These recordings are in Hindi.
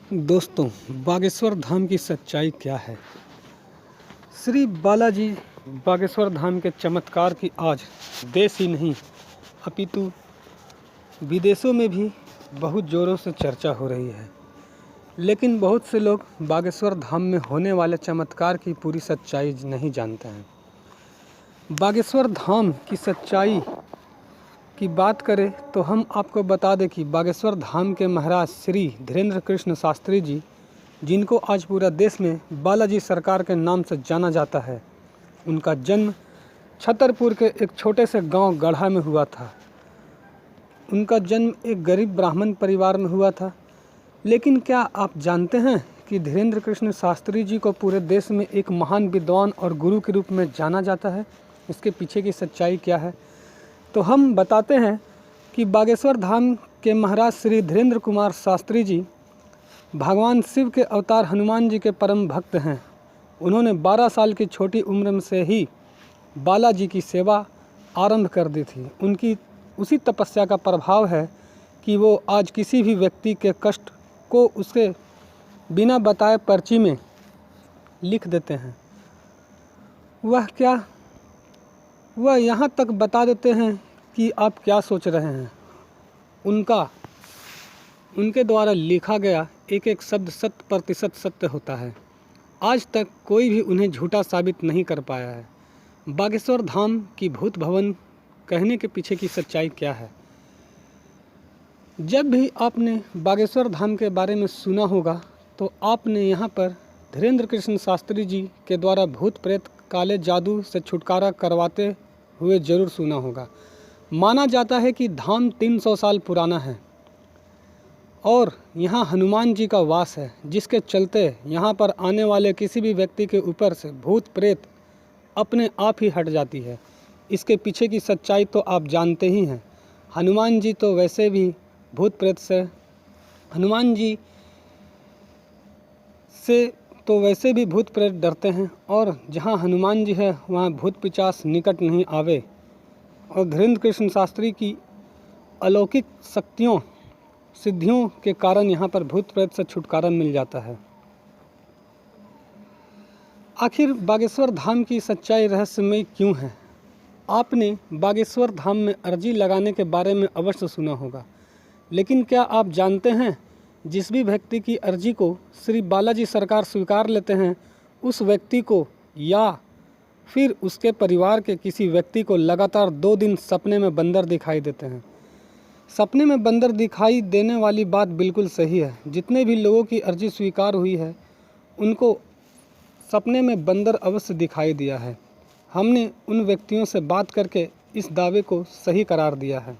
दोस्तों, बागेश्वर धाम की सच्चाई क्या है? श्री बालाजी बागेश्वर धाम के चमत्कार की आज देश ही नहीं अपितु विदेशों में भी बहुत ज़ोरों से चर्चा हो रही है। लेकिन बहुत से लोग बागेश्वर धाम में होने वाले चमत्कार की पूरी सच्चाई नहीं जानते हैं। बागेश्वर धाम की सच्चाई की बात करें तो हम आपको बता दें कि बागेश्वर धाम के महाराज श्री धीरेन्द्र कृष्ण शास्त्री जी, जिनको आज पूरा देश में बालाजी सरकार के नाम से जाना जाता है, उनका जन्म छतरपुर के एक छोटे से गांव गढ़ा में हुआ था। उनका जन्म एक गरीब ब्राह्मण परिवार में हुआ था। लेकिन क्या आप जानते हैं कि धीरेन्द्र कृष्ण शास्त्री जी को पूरे देश में एक महान विद्वान और गुरु के रूप में जाना जाता है? इसके पीछे की सच्चाई क्या है? तो हम बताते हैं कि बागेश्वर धाम के महाराज श्री धीरेन्द्र कुमार शास्त्री जी भगवान शिव के अवतार हनुमान जी के परम भक्त हैं। उन्होंने 12 साल की छोटी उम्र से ही बालाजी की सेवा आरंभ कर दी थी। उनकी उसी तपस्या का प्रभाव है कि वो आज किसी भी व्यक्ति के कष्ट को उसके बिना बताए पर्ची में लिख देते हैं। वह क्या? वह यहाँ तक बता देते हैं कि आप क्या सोच रहे हैं। उनके द्वारा लिखा गया एक एक शब्द 100% सत्य होता है। आज तक कोई भी उन्हें झूठा साबित नहीं कर पाया है। बागेश्वर धाम की भूत भवन कहने के पीछे की सच्चाई क्या है? जब भी आपने बागेश्वर धाम के बारे में सुना होगा तो आपने यहाँ पर धीरेन्द्र कृष्ण शास्त्री जी के द्वारा भूत प्रेत काले जादू से छुटकारा करवाते हुए ज़रूर सुना होगा। माना जाता है कि धाम 300 साल पुराना है और यहाँ हनुमान जी का वास है, जिसके चलते यहाँ पर आने वाले किसी भी व्यक्ति के ऊपर से भूत प्रेत अपने आप ही हट जाती है। इसके पीछे की सच्चाई तो आप जानते ही हैं। हनुमान जी तो वैसे भी भूत प्रेत से हनुमान जी से तो वैसे भी भूत प्रेत डरते हैं, और जहाँ हनुमान जी है वहाँ भूत पिशाच निकट नहीं आवे। और धीरेन्द्र कृष्ण शास्त्री की अलौकिक शक्तियों सिद्धियों के कारण यहाँ पर भूत प्रेत से छुटकारा मिल जाता है। आखिर बागेश्वर धाम की सच्चाई रहस्यमय क्यों है? आपने बागेश्वर धाम में अर्जी लगाने के बारे में अवश्य सुना होगा, लेकिन क्या आप जानते हैं जिस भी व्यक्ति की अर्जी को श्री बालाजी सरकार स्वीकार लेते हैं, उस व्यक्ति को या फिर उसके परिवार के किसी व्यक्ति को लगातार 2 दिन सपने में बंदर दिखाई देते हैं। सपने में बंदर दिखाई देने वाली बात बिल्कुल सही है। जितने भी लोगों की अर्जी स्वीकार हुई है उनको सपने में बंदर अवश्य दिखाई दिया है। हमने उन व्यक्तियों से बात करके इस दावे को सही करार दिया है।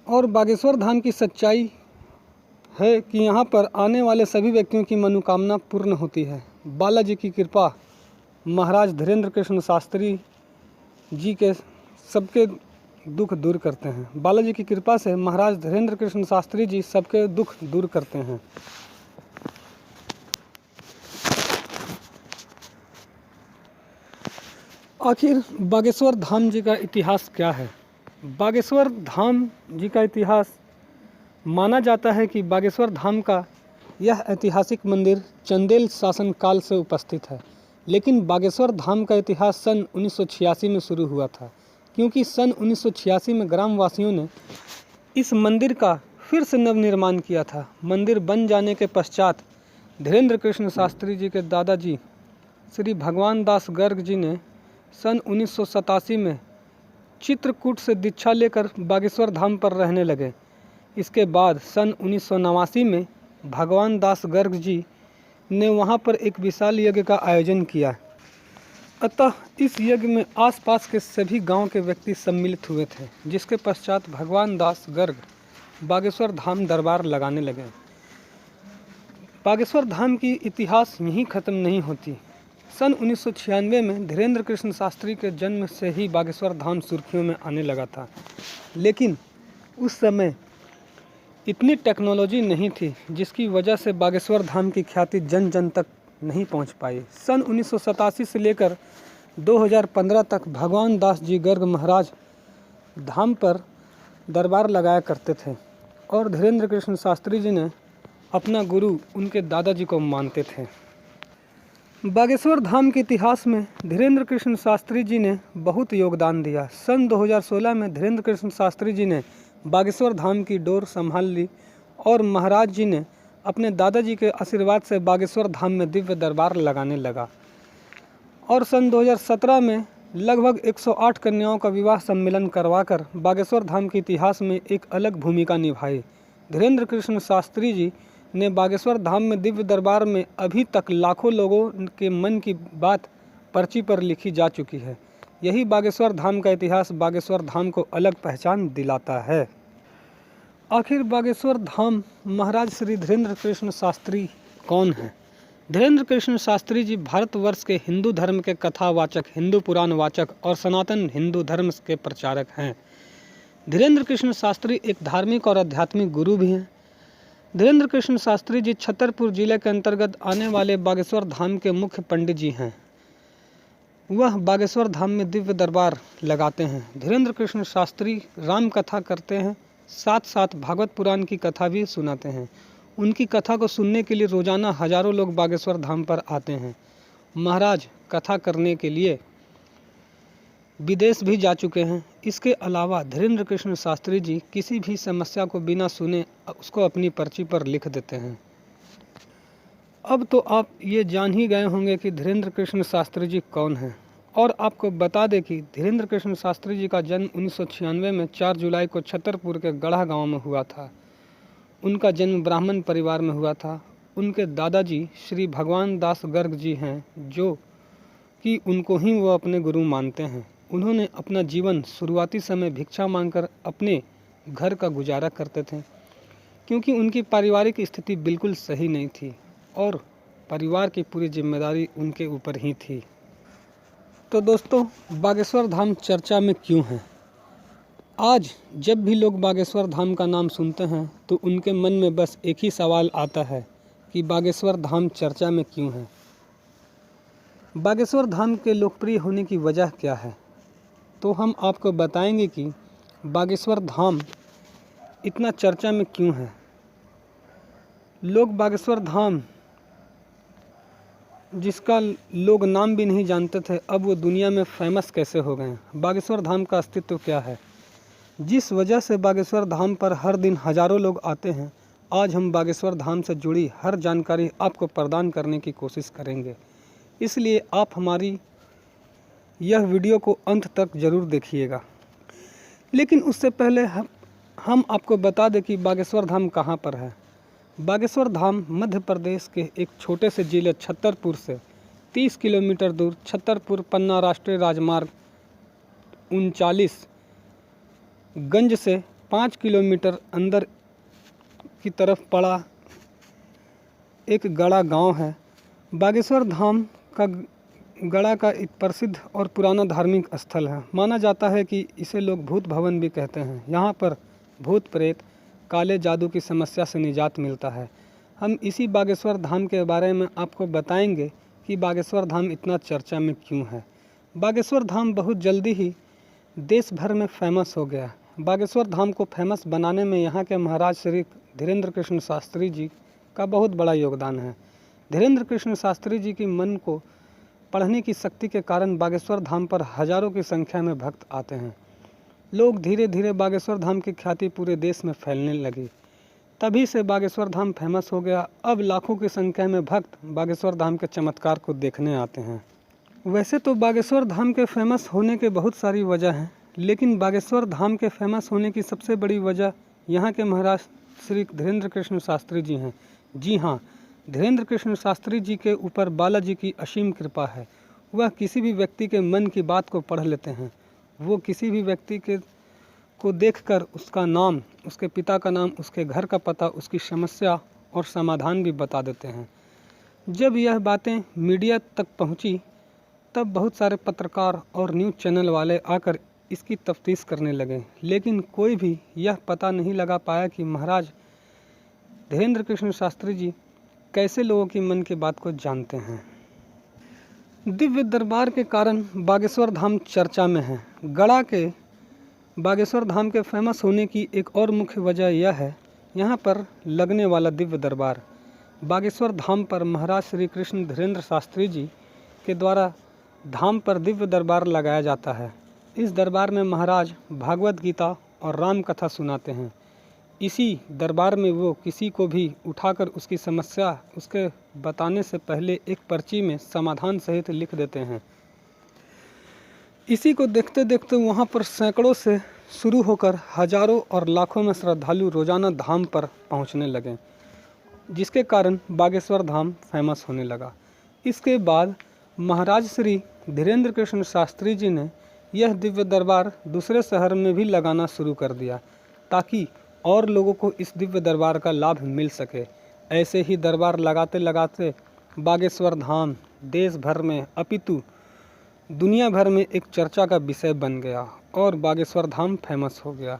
और बागेश्वर धाम की सच्चाई है कि यहाँ पर आने वाले सभी व्यक्तियों की मनोकामना पूर्ण होती है। बालाजी की कृपा महाराज धीरेन्द्र कृष्ण शास्त्री जी के सबके दुख दूर करते हैं। बालाजी की कृपा से महाराज धीरेन्द्र कृष्ण शास्त्री जी सबके दुख दूर करते हैं। आखिर बागेश्वर धाम जी का इतिहास क्या है? बागेश्वर धाम जी का इतिहास माना जाता है कि बागेश्वर धाम का यह ऐतिहासिक मंदिर चंदेल शासन काल से उपस्थित है। लेकिन बागेश्वर धाम का इतिहास सन 1986 में शुरू हुआ था, क्योंकि सन 1986 में ग्रामवासियों ने इस मंदिर का फिर से नवनिर्माण किया था। मंदिर बन जाने के पश्चात धीरेन्द्र कृष्ण शास्त्री जी के दादाजी श्री भगवान दास गर्ग जी ने सन 1987 में चित्रकूट से दीक्षा लेकर बागेश्वर धाम पर रहने लगे। इसके बाद सन 1989 में भगवान दास गर्ग जी ने वहाँ पर एक विशाल यज्ञ का आयोजन किया। अतः इस यज्ञ में आसपास के सभी गांव के व्यक्ति सम्मिलित हुए थे, जिसके पश्चात भगवान दास गर्ग बागेश्वर धाम दरबार लगाने लगे। बागेश्वर धाम की इतिहास यहीं ख़त्म नहीं होती। सन 1996 में धीरेन्द्र कृष्ण शास्त्री के जन्म से ही बागेश्वर धाम सुर्खियों में आने लगा था। लेकिन उस समय इतनी टेक्नोलॉजी नहीं थी, जिसकी वजह से बागेश्वर धाम की ख्याति जन जन तक नहीं पहुंच पाई। सन 1987 से लेकर 2015 तक भगवान दास जी गर्ग महाराज धाम पर दरबार लगाया करते थे। और धीरेन्द्र कृष्ण शास्त्री जी ने अपना गुरु उनके दादाजी को मानते थे। बागेश्वर धाम के इतिहास में धीरेन्द्र कृष्ण शास्त्री जी ने बहुत योगदान दिया। सन 2016 में धीरेन्द्र कृष्ण शास्त्री जी ने बागेश्वर धाम की डोर संभाल ली और महाराज जी ने अपने दादाजी के आशीर्वाद से बागेश्वर धाम में दिव्य दरबार लगाने लगा और सन 2017 में लगभग 108 कन्याओं का विवाह सम्मेलन करवाकर बागेश्वर धाम के इतिहास में एक अलग भूमिका निभाई। धीरेन्द्र कृष्ण शास्त्री जी ने बागेश्वर धाम में दिव्य दरबार में अभी तक लाखों लोगों के मन की बात पर्ची पर लिखी जा चुकी है। यही बागेश्वर धाम का इतिहास बागेश्वर धाम को अलग पहचान दिलाता है। आखिर बागेश्वर धाम महाराज श्री धीरेन्द्र कृष्ण शास्त्री कौन हैं? धीरेन्द्र कृष्ण शास्त्री जी भारतवर्ष के हिंदू धर्म के कथावाचक, हिंदू पुराण वाचक और सनातन हिंदू धर्म के प्रचारक हैं। धीरेन्द्र कृष्ण शास्त्री एक धार्मिक और आध्यात्मिक गुरु भी हैं। धीरेन्द्र कृष्ण शास्त्री जी छतरपुर जिले के अंतर्गत आने वाले बागेश्वर धाम के मुख्य पंडित जी हैं। वह बागेश्वर धाम में दिव्य दरबार लगाते हैं। धीरेन्द्र कृष्ण शास्त्री राम कथा करते हैं, साथ साथ भागवत पुराण की कथा भी सुनाते हैं। उनकी कथा को सुनने के लिए रोजाना हजारों लोग बागेश्वर धाम पर आते हैं। महाराज कथा करने के लिए विदेश भी जा चुके हैं। इसके अलावा धीरेन्द्र कृष्ण शास्त्री जी किसी भी समस्या को बिना सुने उसको अपनी पर्ची पर लिख देते हैं। अब तो आप ये जान ही गए होंगे कि धीरेन्द्र कृष्ण शास्त्री जी कौन हैं। और आपको बता दें कि धीरेन्द्र कृष्ण शास्त्री जी का जन्म 1996 में 4 जुलाई को छतरपुर के गढ़ा गांव में हुआ था। उनका जन्म ब्राह्मण परिवार में हुआ था। उनके दादाजी श्री भगवान दास गर्ग जी हैं, जो कि उनको ही वो अपने गुरु मानते हैं। उन्होंने अपना जीवन शुरुआती समय भिक्षा मांगकर अपने घर का गुजारा करते थे, क्योंकि उनकी पारिवारिक स्थिति बिल्कुल सही नहीं थी और परिवार की पूरी जिम्मेदारी उनके ऊपर ही थी। तो दोस्तों, बागेश्वर धाम चर्चा में क्यों है? आज जब भी लोग बागेश्वर धाम का नाम सुनते हैं तो उनके मन में बस एक ही सवाल आता है कि बागेश्वर धाम चर्चा में क्यों है। बागेश्वर धाम के लोकप्रिय होने की वजह क्या है? तो हम आपको बताएंगे कि बागेश्वर धाम इतना चर्चा में क्यों है। लोग बागेश्वर धाम, जिसका लोग नाम भी नहीं जानते थे, अब वो दुनिया में फेमस कैसे हो गए? बागेश्वर धाम का अस्तित्व क्या है? जिस वजह से बागेश्वर धाम पर हर दिन हजारों लोग आते हैं, आज हम बागेश्वर धाम से जुड़ी हर जानकारी आपको प्रदान करने की कोशिश करेंगे। इसलिए आप हमारी यह वीडियो को अंत तक ज़रूर देखिएगा। लेकिन उससे पहले हम आपको बता दें कि बागेश्वर धाम कहाँ पर है। बागेश्वर धाम मध्य प्रदेश के एक छोटे से जिले छतरपुर से 30 किलोमीटर दूर छतरपुर पन्ना राष्ट्रीय राजमार्ग 39 गंज से 5 किलोमीटर अंदर की तरफ पड़ा एक गड़ा गांव है। बागेश्वर धाम का गड़ा का एक प्रसिद्ध और पुराना धार्मिक स्थल है। माना जाता है कि इसे लोग भूत भवन भी कहते हैं। यहाँ पर भूत प्रेत, काले जादू की समस्या से निजात मिलता है। हम इसी बागेश्वर धाम के बारे में आपको बताएंगे कि बागेश्वर धाम इतना चर्चा में क्यों है। बागेश्वर धाम बहुत जल्दी ही देश भर में फेमस हो गया। बागेश्वर धाम को फेमस बनाने में यहाँ के महाराज श्री धीरेन्द्र कृष्ण शास्त्री जी का बहुत बड़ा योगदान है। धीरेन्द्र कृष्ण शास्त्री जी की मन को पढ़ने की शक्ति के कारण बागेश्वर धाम पर हजारों की संख्या में भक्त आते हैं। लोग धीरे धीरे बागेश्वर धाम की ख्याति पूरे देश में फैलने लगी। तभी से बागेश्वर धाम फेमस हो गया। अब लाखों की संख्या में भक्त बागेश्वर धाम के चमत्कार को देखने आते हैं। वैसे तो बागेश्वर धाम के फेमस होने के बहुत सारी वजह हैं, लेकिन बागेश्वर धाम के फेमस होने की सबसे बड़ी वजह यहाँ के महाराज श्री धीरेन्द्र कृष्ण शास्त्री जी हैं। जी हाँ, धीरेन्द्र कृष्ण शास्त्री जी के ऊपर बालाजी की असीम कृपा है। वह किसी भी व्यक्ति के मन की बात को पढ़ लेते हैं। वो किसी भी व्यक्ति को देखकर उसका नाम, उसके पिता का नाम, उसके घर का पता, उसकी समस्या और समाधान भी बता देते हैं। जब यह बातें मीडिया तक पहुंची, तब बहुत सारे पत्रकार और न्यूज़ चैनल वाले आकर इसकी तफ्तीश करने लगे, लेकिन कोई भी यह पता नहीं लगा पाया कि महाराज धीरेन्द्र कृष्ण शास्त्री जी कैसे लोगों की मन की बात को जानते हैं। दिव्य दरबार के कारण बागेश्वर धाम चर्चा में है। गड़ा के बागेश्वर धाम के फेमस होने की एक और मुख्य वजह यह है यहाँ पर लगने वाला दिव्य दरबार बागेश्वर धाम पर महाराज श्री कृष्ण धीरेन्द्र शास्त्री जी के द्वारा धाम पर दिव्य दरबार लगाया जाता है। इस दरबार में महाराज भागवत गीता और राम कथा सुनाते हैं। इसी दरबार में वो किसी को भी उठाकर उसकी समस्या उसके बताने से पहले एक पर्ची में समाधान सहित लिख देते हैं। इसी को देखते देखते वहाँ पर सैकड़ों से शुरू होकर हजारों और लाखों में श्रद्धालु रोजाना धाम पर पहुँचने लगे, जिसके कारण बागेश्वर धाम फेमस होने लगा। इसके बाद महाराज श्री धीरेन्द्र कृष्ण शास्त्री जी ने यह दिव्य दरबार दूसरे शहर में भी लगाना शुरू कर दिया, ताकि और लोगों को इस दिव्य दरबार का लाभ मिल सके। ऐसे ही दरबार लगाते लगाते बागेश्वर धाम देश भर में अपितु दुनिया भर में एक चर्चा का विषय बन गया और बागेश्वर धाम फेमस हो गया।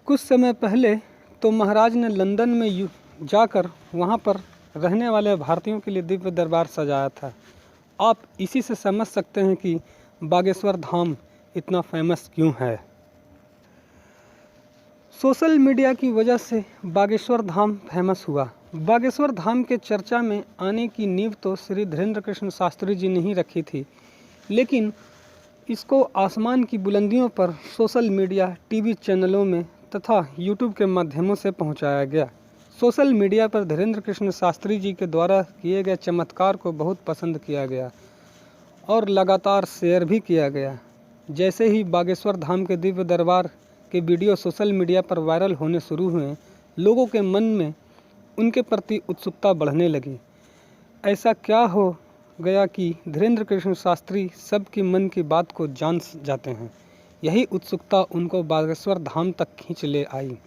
कुछ समय पहले तो महाराज ने लंदन में जाकर वहाँ पर रहने वाले भारतीयों के लिए दिव्य दरबार सजाया था। आप इसी से समझ सकते हैं कि बागेश्वर धाम इतना फेमस क्यों है। सोशल मीडिया की वजह से बागेश्वर धाम फेमस हुआ। बागेश्वर धाम के चर्चा में आने की नींव तो श्री धीरेन्द्र कृष्ण शास्त्री जी ने ही रखी थी, लेकिन इसको आसमान की बुलंदियों पर सोशल मीडिया, टीवी चैनलों में तथा यूट्यूब के माध्यमों से पहुंचाया गया। सोशल मीडिया पर धीरेन्द्र कृष्ण शास्त्री जी के द्वारा किए गए चमत्कार को बहुत पसंद किया गया और लगातार शेयर भी किया गया। जैसे ही बागेश्वर धाम के दिव्य दरबार के वीडियो सोशल मीडिया पर वायरल होने शुरू हुए, लोगों के मन में उनके प्रति उत्सुकता बढ़ने लगी। ऐसा क्या हो गया कि धीरेन्द्र कृष्ण शास्त्री सबकी मन की बात को जान जाते हैं। यही उत्सुकता उनको बागेश्वर धाम तक खींच ले आई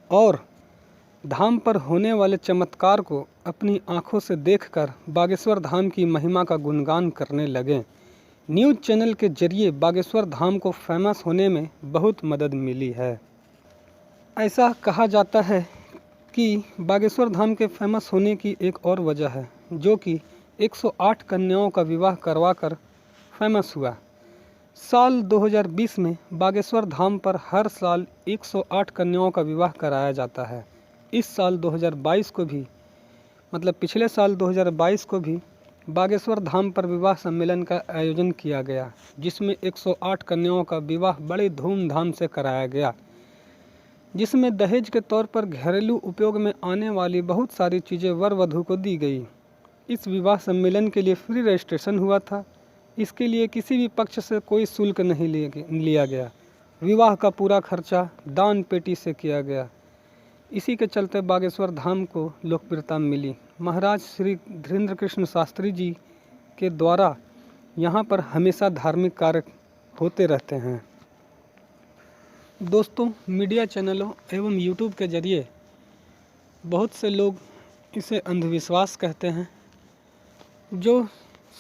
और धाम पर होने वाले चमत्कार को अपनी आंखों से देखकर बागेश्वर धाम की महिमा का गुणगान करने लगे। न्यूज़ चैनल के जरिए बागेश्वर धाम को फेमस होने में बहुत मदद मिली है। ऐसा कहा जाता है कि बागेश्वर धाम के फेमस होने की एक और वजह है, जो कि 108 कन्याओं का विवाह करवाकर फेमस हुआ। साल 2020 में बागेश्वर धाम पर हर साल 108 कन्याओं का विवाह कराया जाता है। इस साल 2022 को भी, मतलब पिछले साल 2022 को भी बागेश्वर धाम पर विवाह सम्मेलन का आयोजन किया गया, जिसमें 108 कन्याओं का विवाह बड़े धूमधाम से कराया गया, जिसमें दहेज के तौर पर घरेलू उपयोग में आने वाली बहुत सारी चीज़ें वर वधू को दी गई। इस विवाह सम्मेलन के लिए फ्री रजिस्ट्रेशन हुआ था। इसके लिए किसी भी पक्ष से कोई शुल्क नहीं लिया गया। विवाह का पूरा खर्चा दान पेटी से किया गया। इसी के चलते बागेश्वर धाम को लोकप्रियता मिली। महाराज श्री धीरेन्द्र कृष्ण शास्त्री जी के द्वारा यहाँ पर हमेशा धार्मिक कार्य होते रहते हैं। दोस्तों, मीडिया चैनलों एवं यूट्यूब के जरिए बहुत से लोग इसे अंधविश्वास कहते हैं। जो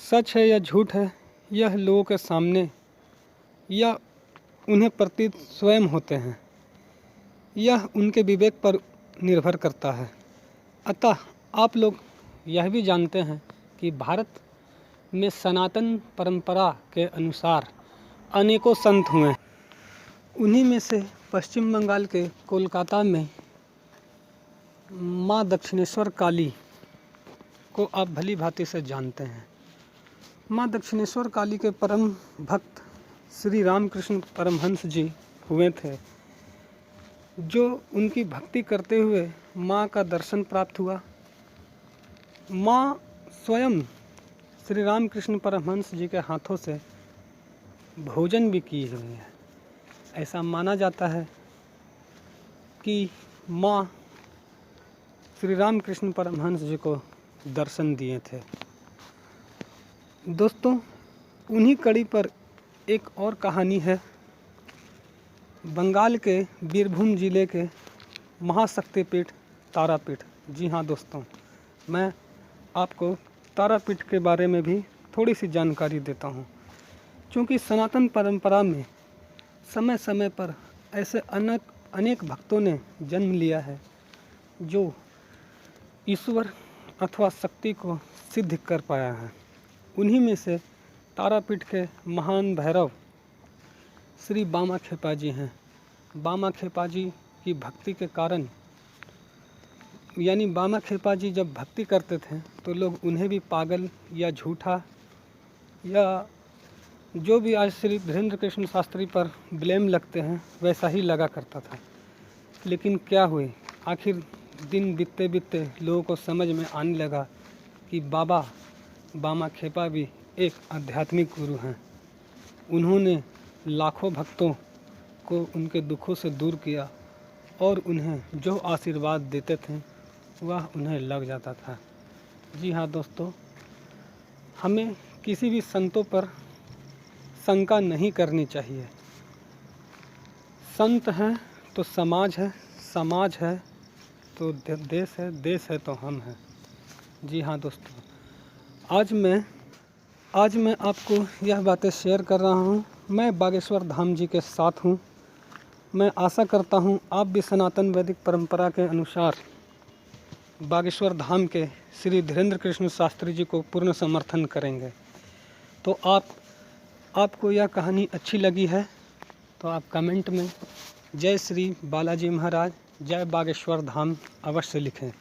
सच है या झूठ है, यह लोगों के सामने या उन्हें प्रतीत स्वयं होते हैं। यह उनके विवेक पर निर्भर करता है। अतः आप लोग यह भी जानते हैं कि भारत में सनातन परंपरा के अनुसार अनेकों संत हुए। उन्हीं में से पश्चिम बंगाल के कोलकाता में माँ दक्षिणेश्वर काली को आप भली भांति से जानते हैं। माँ दक्षिणेश्वर काली के परम भक्त श्री रामकृष्ण परमहंस जी हुए थे, जो उनकी भक्ति करते हुए माँ का दर्शन प्राप्त हुआ। माँ स्वयं श्री रामकृष्ण परमहंस जी के हाथों से भोजन भी की हुई है। ऐसा माना जाता है कि माँ श्री रामकृष्ण परमहंस जी को दर्शन दिए थे। दोस्तों, उन्हीं कड़ी पर एक और कहानी है। बंगाल के बीरभूम जिले के महाशक्तिपीठ तारापीठ। जी हाँ दोस्तों, मैं आपको तारापीठ के बारे में भी थोड़ी सी जानकारी देता हूँ। क्योंकि सनातन परंपरा में समय समय पर ऐसे अनेक भक्तों ने जन्म लिया है, जो ईश्वर अथवा शक्ति को सिद्ध कर पाया है। उन्हीं में से तारापीठ के महान भैरव श्री बामा खेपा जी हैं। बामा खेपा जी कि भक्ति के कारण, यानी बामा खेपा जी जब भक्ति करते थे तो लोग उन्हें भी पागल या झूठा या जो भी आज श्री धीरेन्द्र कृष्ण शास्त्री पर ब्लेम लगते हैं वैसा ही लगा करता था। लेकिन क्या हुए, आखिर दिन बीतते बीतते लोगों को समझ में आने लगा कि बाबा बामा खेपा भी एक आध्यात्मिक गुरु हैं। उन्होंने लाखों भक्तों को उनके दुखों से दूर किया और उन्हें जो आशीर्वाद देते थे वह उन्हें लग जाता था। जी हाँ दोस्तों, हमें किसी भी संतों पर शंका नहीं करनी चाहिए। संत हैं तो समाज है, समाज है तो देश है, देश है तो हम हैं। जी हाँ दोस्तों, आज मैं आपको यह बातें शेयर कर रहा हूँ। मैं बागेश्वर धाम जी के साथ हूँ। मैं आशा करता हूँ आप भी सनातन वैदिक परंपरा के अनुसार बागेश्वर धाम के श्री धीरेन्द्र कृष्ण शास्त्री जी को पूर्ण समर्थन करेंगे। तो आपको यह कहानी अच्छी लगी है तो आप कमेंट में जय श्री बालाजी महाराज, जय बागेश्वर धाम अवश्य लिखें।